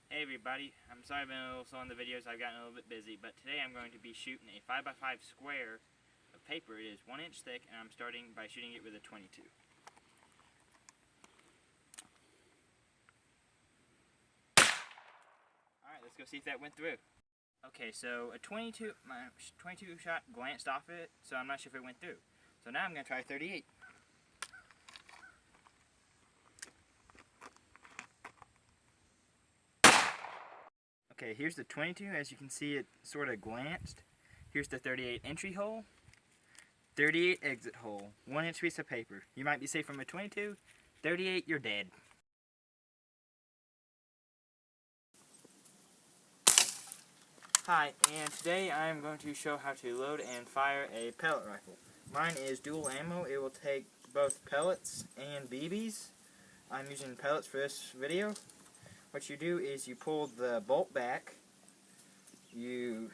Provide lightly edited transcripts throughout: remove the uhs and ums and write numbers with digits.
Hey everybody, I'm sorry I've been a little slow on the videos, I've gotten a little bit busy, but today I'm going to be shooting a 5x5 square of paper. It is 1 inch thick, and I'm starting by shooting it with a 22. Alright, let's go see if that went through. Okay, so my 22 shot glanced off it, so I'm not sure if it went through. So now I'm going to try 38. Okay, here's the 22. As you can see, it sort of glanced. Here's the 38 entry hole, 38 exit hole, 1 inch piece of paper. You might be safe from a 22, 38, you're dead. Hi, and today I'm going to show how to load and fire a pellet rifle. Mine is dual ammo. It will take both pellets and BBs. I'm using pellets for this video. What you do is you pull the bolt back, you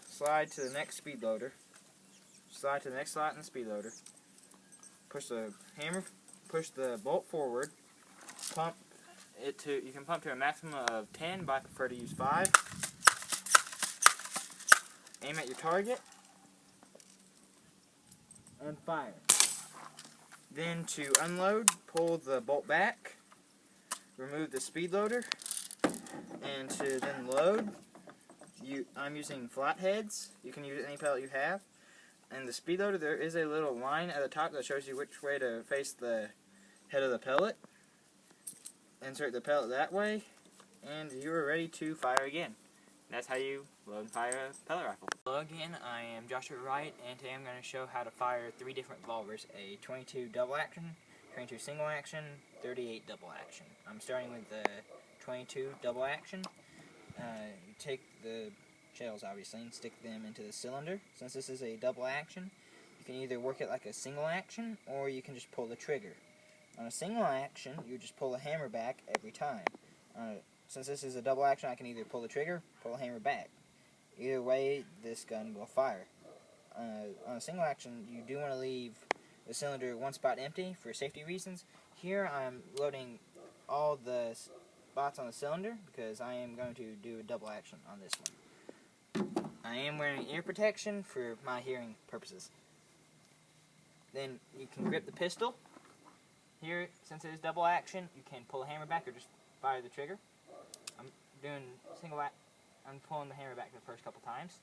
slide to the next speed loader, slide to the next slot in the speed loader, push the bolt forward, pump it to, you can pump to a maximum of 10, but I prefer to use 5. Aim at your target, and fire. Then to unload, pull the bolt back, remove the speed loader, and to then load, I'm using flatheads. You can use any pellet you have. And the speed loader, there is a little line at the top that shows you which way to face the head of the pellet. Insert the pellet that way, and you are ready to fire again. That's how you load and fire a pellet rifle. Hello again, I am Joshua Wright, and today I'm going to show how to fire 3 different revolvers: a 22 double action, 22 single action, 38 double action. I'm starting with the 22 double action. You take the shells, obviously, and stick them into the cylinder. Since this is a double action, you can either work it like a single action, or you can just pull the trigger. On a single action, you just pull the hammer back every time. Since this is a double action, I can either pull the trigger, pull the hammer back. Either way, this gun will fire. On a single action, you do want to leave the cylinder one spot empty for safety reasons. Here, I'm loading all the spots on the cylinder because I am going to do a double action on this one. I am wearing ear protection for my hearing purposes. Then you can grip the pistol. Here, since it is double action, you can pull the hammer back or just fire the trigger. I'm doing I'm pulling the hammer back the first couple times.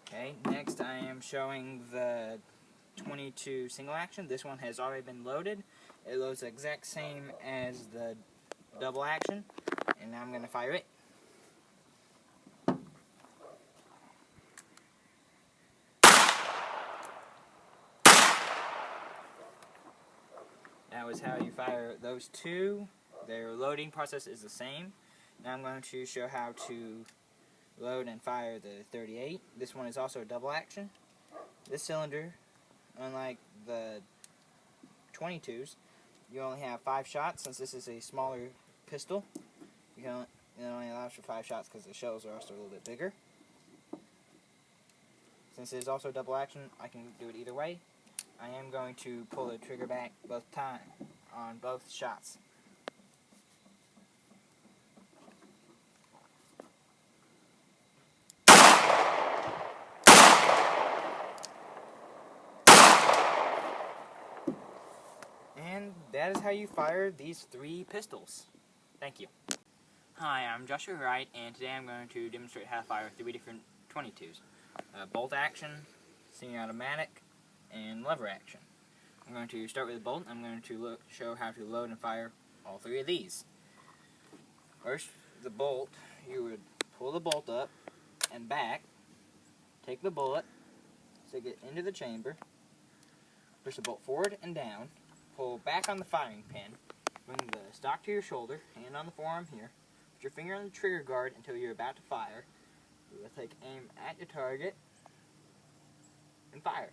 Okay, next I am showing the 22 single action. This one has already been loaded. It loads the exact same as the double action, and now I'm going to fire it. That was how you fire those two. Their loading process is the same. Now I'm going to show how to load and fire the 38. This one is also a double action. This cylinder, unlike the 22s, you only have 5 shots. Since this is a smaller pistol, it only allows for 5 shots because the shells are also a little bit bigger. Since it is also double action, I can do it either way. I am going to pull the trigger back both times on both shots. And that is how you fire these 3 pistols. Thank you. Hi, I'm Joshua Wright, and today I'm going to demonstrate how to fire 3 different 22s. Bolt action, semi-automatic, and lever action. I'm going to start with the bolt. I'm going to show how to load and fire all 3 of these. First, the bolt, you would pull the bolt up and back, take the bullet, stick it into the chamber, push the bolt forward and down, pull back on the firing pin, bring the stock to your shoulder, hand on the forearm here, put your finger on the trigger guard until you're about to fire. You will take aim at your target and fire.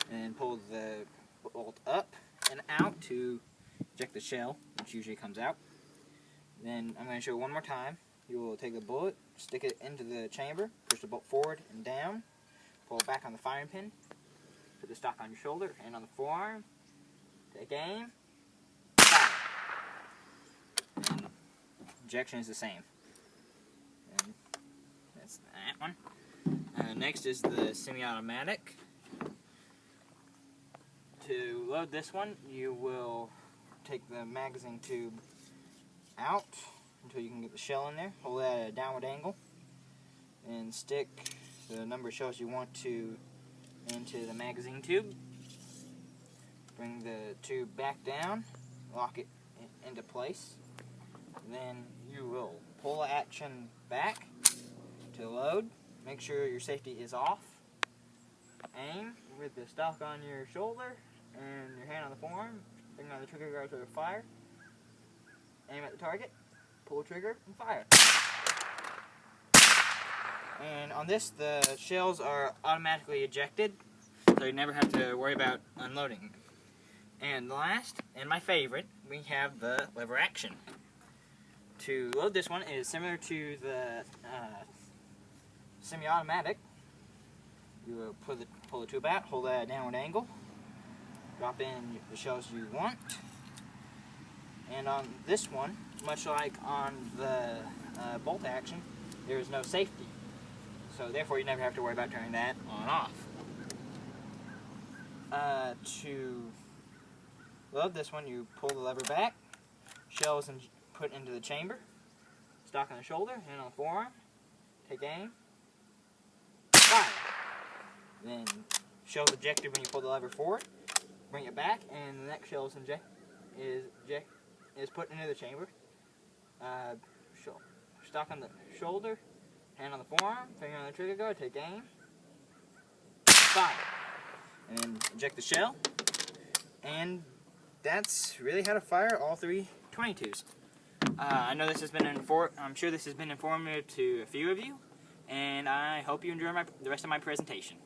And pull the bolt up and out to eject the shell, which usually comes out. Then I'm going to show one more time. You will take the bullet, stick it into the chamber, push the bolt forward and down, pull it back on the firing pin, put the stock on your shoulder and on the forearm, take aim, fire. And ejection is the same. And that's that one. Next is the semi-automatic. To load this one, you will take the magazine tube out until you can get the shell in there. Hold that at a downward angle and stick the number of shells you want to into the magazine tube. Bring the tube back down, lock it into place. Then you will pull the action back to load. Make sure your safety is off. Aim with the stock on your shoulder and your hand on the forearm. Finger on the trigger guard to fire. Aim at the target, pull the trigger, and fire. And on this, the shells are automatically ejected, so you never have to worry about unloading. And last, and my favorite, we have the lever action. To load this one is similar to the semi-automatic. You will pull the tube out, hold at a downward angle, drop in the shells you want. And on this one, much like on the bolt action, there is no safety. So therefore you never have to worry about turning that on and off. To load this one, you pull the lever back, shells put into the chamber, stock on the shoulder, hand on the forearm, take aim, fire. Then shells ejected when you pull the lever forward, bring it back, and the next shell is put into the chamber. Stock on the shoulder, hand on the forearm, finger on the trigger guard, take aim, fire. And then eject the shell. And that's really how to fire all three 22s. I know this has been I'm sure this has been informative to a few of you, and I hope you enjoy the rest of my presentation.